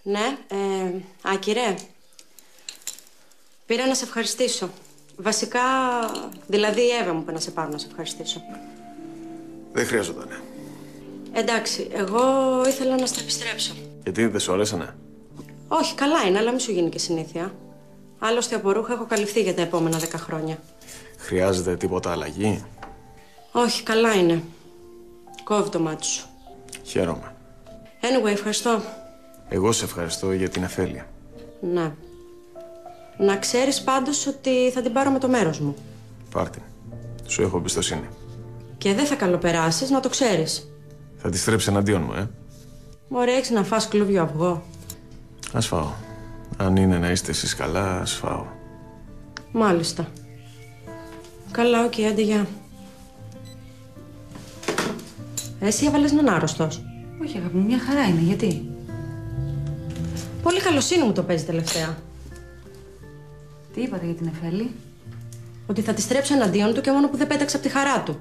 Ναι, Άκυρε. Πήρα να σε ευχαριστήσω. Βασικά, δηλαδή η Εύα μου είπε να σε πάρω να σε ευχαριστήσω. Δεν χρειάζονταν. Εντάξει, εγώ ήθελα να στα επιστρέψω. Γιατί δεν σου αρέσανε? Όχι, καλά είναι, αλλά μη σου γίνει και συνήθεια. Άλλωστε από ρούχα έχω καλυφθεί για τα επόμενα 10 χρόνια. Χρειάζεται τίποτα αλλαγή? Όχι, καλά είναι. Κόβει το μάτι σου. Χαίρομαι. Anyway, ευχαριστώ. Εγώ σε ευχαριστώ για την αφέλεια. Ναι. Να ξέρεις πάντως ότι θα την πάρω με το μέρος μου. Πάρ' την. Σου έχω εμπιστοσύνη. Και δεν θα καλοπεράσεις, να το ξέρεις. Θα τη στρέψει εναντίον μου, Μωρέ, έχεις να φας κλούβιο αυγό. Ας φάω. Αν είναι να είστε εσείς καλά, ας φάω. Μάλιστα. Καλά, οκ, άντε, γεια. Εσύ έβαλες να είναι άρρωστος. Όχι, αγάπη μου, μια χαρά είναι. Γιατί? Πολύ καλοσύνη μου το παίζει τελευταία. Τι είπατε για την Εφέλη? Ότι θα τη στρέψω εναντίον του και μόνο που δεν πέταξε από τη χαρά του.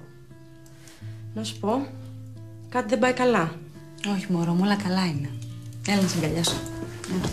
Να σου πω, κάτι δεν πάει καλά. Όχι, μωρό μου, όλα καλά είναι. Έλα να σε αγκαλιάσω. Έλα.